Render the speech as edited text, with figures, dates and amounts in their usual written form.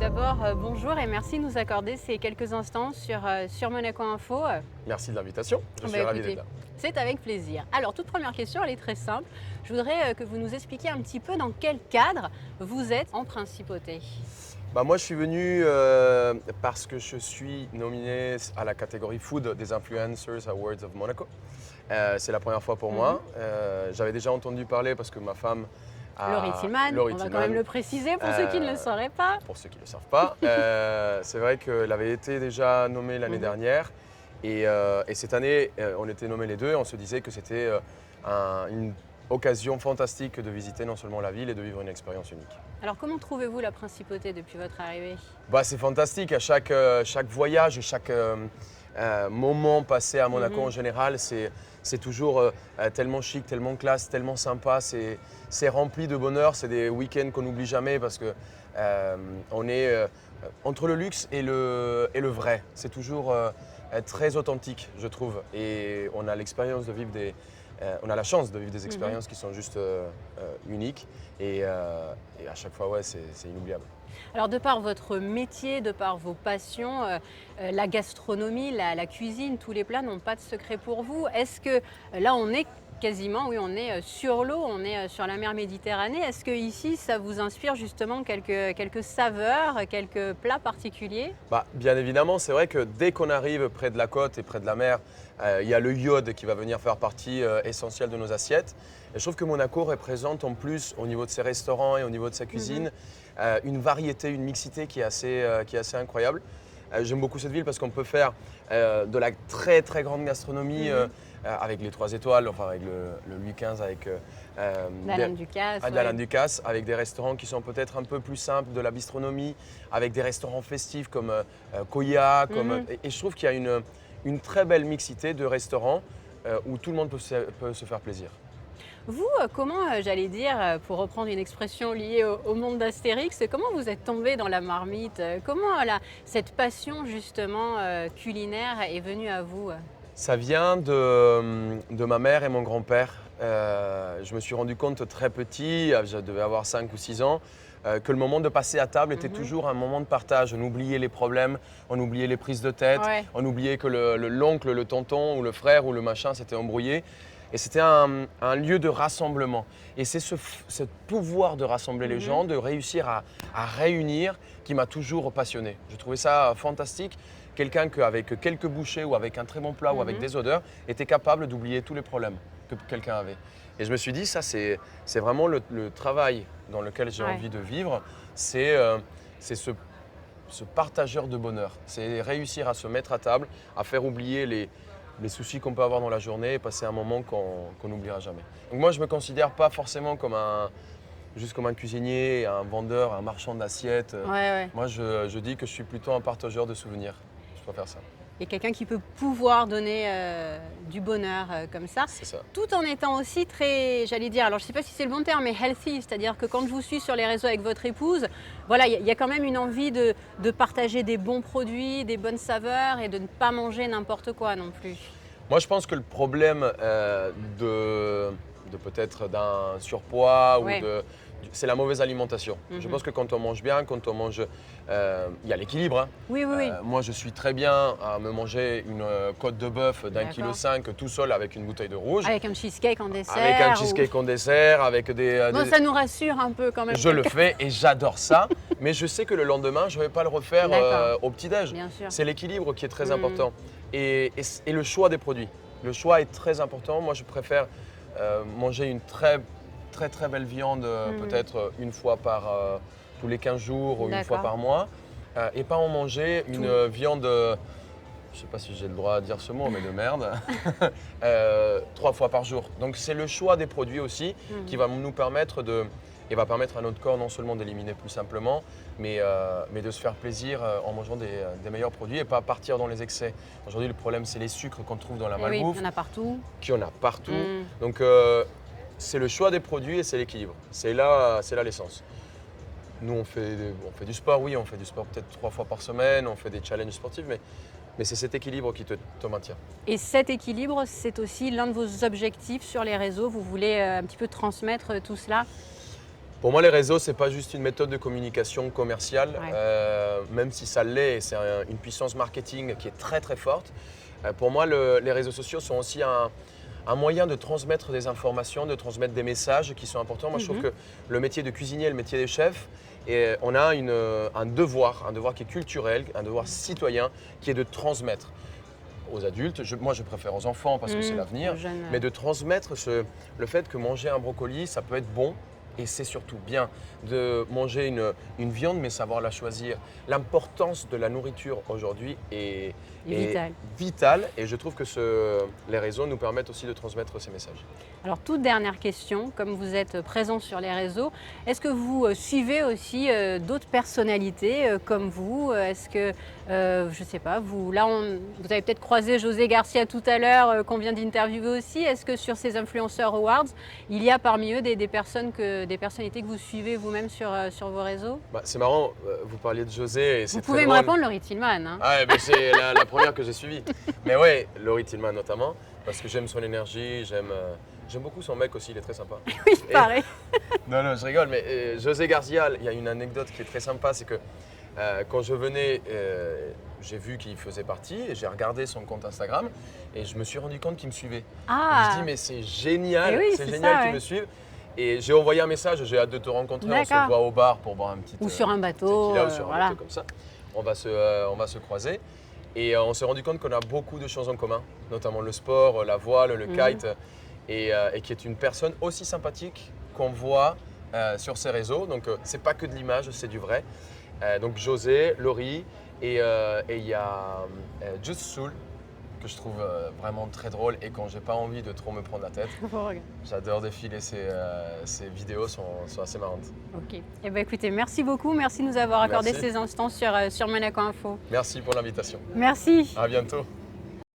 d'abord, bonjour et merci de nous accorder ces quelques instants sur Monaco Info. Merci de l'invitation, je suis ravi d'être là. C'est avec plaisir. Alors, toute première question, elle est très simple. Je voudrais que vous nous expliquiez un petit peu dans quel cadre vous êtes en principauté. Moi, je suis venu parce que je suis nominé à la catégorie Food des Influencers Awards of Monaco. C'est la première fois pour moi. J'avais déjà entendu parler parce que ma femme Laurie Tillman, on va quand même le préciser pour ceux qui ne le sauraient pas. Pour ceux qui ne le savent pas. C'est vrai qu'elle avait été déjà nommée l'année dernière. Et cette année, on était nommés les deux. On se disait que c'était une occasion fantastique de visiter non seulement la ville et de vivre une expérience unique. Alors comment trouvez-vous la principauté depuis votre arrivée? C'est fantastique. À chaque voyage et chaque moment passé à Monaco en général, c'est toujours tellement chic, tellement classe, tellement sympa. C'est rempli de bonheur. C'est des week-ends qu'on n'oublie jamais parce que on est entre le luxe et le vrai. C'est toujours très authentique, je trouve. Et on a l'expérience de vivre on a la chance de vivre des expériences qui sont juste uniques. Et à chaque fois, ouais, c'est inoubliable. Alors, de par votre métier, de par vos passions, la gastronomie, la cuisine, tous les plats n'ont pas de secret pour vous. Est-ce que là, on est quasiment, oui, on est sur l'eau, on est sur la mer Méditerranée. Est-ce que ici, ça vous inspire justement quelques saveurs, quelques plats particuliers? Bien évidemment, c'est vrai que dès qu'on arrive près de la côte et près de la mer, il y a le iode qui va venir faire partie essentielle de nos assiettes. Et je trouve que Monaco représente en plus, au niveau de ses restaurants et au niveau de sa cuisine, une variété, une mixité qui est assez incroyable. J'aime beaucoup cette ville parce qu'on peut faire de la très très grande gastronomie avec les 3 étoiles, enfin avec le Louis XV, avec d'Alain Ducasse, d'Alain Ducasse, avec des restaurants qui sont peut-être un peu plus simples, de la bistronomie, avec des restaurants festifs comme Koya. Et je trouve qu'il y a une très belle mixité de restaurants où tout le monde peut se faire plaisir. Vous, comment, j'allais dire, pour reprendre une expression liée au monde d'Astérix, comment vous êtes tombé dans la marmite? Comment cette passion justement culinaire est venue à vous? Ça vient de ma mère et mon grand-père. Je me suis rendu compte très petit, je devais avoir 5 ou 6 ans, que le moment de passer à table était toujours un moment de partage. On oubliait les problèmes, on oubliait les prises de tête, on oubliait que l'oncle, le tonton ou le frère ou le machin s'était embrouillé. Et c'était un lieu de rassemblement. Et c'est ce pouvoir de rassembler les gens, de réussir à réunir, qui m'a toujours passionné. Je trouvais ça fantastique. Quelqu'un qu'avec quelques bouchées ou avec un très bon plat ou avec des odeurs, était capable d'oublier tous les problèmes que quelqu'un avait. Et je me suis dit, ça c'est vraiment le travail dans lequel j'ai envie de vivre. C'est ce partageur de bonheur. C'est réussir à se mettre à table, à faire oublier les soucis qu'on peut avoir dans la journée et passer un moment qu'on n'oubliera jamais. Donc moi, je ne me considère pas forcément juste comme un cuisinier, un vendeur, un marchand d'assiettes. Moi, je dis que je suis plutôt un partageur de souvenirs. Je préfère ça. Et quelqu'un qui peut pouvoir donner du bonheur comme ça, C'est ça. tout en étant aussi très, j'allais dire, alors je ne sais pas si c'est le bon terme, mais healthy, c'est-à-dire que quand je vous suis sur les réseaux avec votre épouse, voilà, il y a quand même une envie de partager des bons produits, des bonnes saveurs et de ne pas manger n'importe quoi non plus. Moi, je pense que le problème de peut-être d'un surpoids c'est la mauvaise alimentation. Je pense que quand on mange bien, quand on mange, il y a l'équilibre. Oui. Moi, je suis très bien à me manger une côte de bœuf d'1,5 kg tout seul avec une bouteille de rouge. Avec un cheesecake en dessert. Avec un cheesecake en dessert, avec ça nous rassure un peu quand même. Je le fais et j'adore ça, mais je sais que le lendemain, je ne vais pas le refaire au petit-déj. C'est l'équilibre qui est très important et le choix des produits. Le choix est très important. Moi, je préfère manger une très belle viande, peut-être une fois tous les 15 jours ou une fois par mois, et pas en manger une viande, je ne sais pas si j'ai le droit de dire ce mot, mais de merde, 3 fois par jour. Donc c'est le choix des produits aussi qui va nous permettre et va permettre à notre corps non seulement d'éliminer plus simplement, mais de se faire plaisir en mangeant des meilleurs produits et pas partir dans les excès. Aujourd'hui, le problème, c'est les sucres qu'on trouve dans la malbouffe. Il y en a partout. Qu'il y en a partout. Donc, c'est le choix des produits et c'est l'équilibre. C'est là l'essence. Nous, on fait du sport, oui, on fait du sport peut-être 3 fois par semaine, on fait des challenges sportifs, mais c'est cet équilibre qui te maintient. Et cet équilibre, c'est aussi l'un de vos objectifs sur les réseaux. Vous voulez un petit peu transmettre tout cela? Pour moi, les réseaux, ce n'est pas juste une méthode de communication commerciale, Ouais. même si ça l'est, et c'est une puissance marketing qui est très très forte. Pour moi, les réseaux sociaux sont aussi un moyen de transmettre des informations, de transmettre des messages qui sont importants. Moi, je trouve que le métier de cuisinier, le métier des chefs, et on a un devoir qui est culturel, un devoir citoyen, qui est de transmettre aux adultes. Moi, je préfère aux enfants parce que c'est l'avenir, Aux jeunes, mais de transmettre le fait que manger un brocoli, ça peut être bon. Et c'est surtout bien de manger une viande, mais savoir la choisir. L'importance de la nourriture aujourd'hui est vitale. Et je trouve que les réseaux nous permettent aussi de transmettre ces messages. Alors, toute dernière question, comme vous êtes présent sur les réseaux, est-ce que vous suivez aussi d'autres personnalités comme vous? Est-ce que, je ne sais pas, vous avez peut-être croisé José Garcia tout à l'heure, qu'on vient d'interviewer aussi. Est-ce que sur ces Influenceurs Awards, il y a parmi eux des personnalités que vous suivez vous-même sur vos réseaux? Bah, c'est marrant, vous parliez de José et c'est Vous très pouvez me drôle. répondre, Laurie Tillman. Hein. Ah, mais c'est la première que j'ai suivie. Mais ouais, Laurie Tillman notamment, parce que j'aime son énergie, j'aime beaucoup son mec aussi, il est très sympa. Oui, pareil. Non, je rigole, mais José Garcia, il y a une anecdote qui est très sympa, c'est que quand je venais, j'ai vu qu'il faisait partie et j'ai regardé son compte Instagram et je me suis rendu compte qu'il me suivait. Ah, Je dis mais c'est génial, Eh oui, c'est c'est génial ça, qu'il ouais. me suive. Et j'ai envoyé un message, j'ai hâte de te rencontrer, on se D'accord. voit au bar pour boire un petit Ou sur un bateau, tequila ou sur un voilà. bateau comme ça. On va se croiser. Et on s'est rendu compte qu'on a beaucoup de choses en commun, notamment le sport, la voile, le kite, et qui est une personne aussi sympathique qu'on voit sur ses réseaux. Donc c'est pas que de l'image, c'est du vrai. Donc José, Laurie, et il y a Just Soul, que je trouve vraiment très drôle, et quand j'ai pas envie de trop me prendre la tête, j'adore défiler ces vidéos, sont assez marrantes. Ok. Eh ben, écoutez, merci beaucoup. Merci de nous avoir accordé Merci. ces instants sur Monaco Info. Merci pour l'invitation. Merci. À bientôt.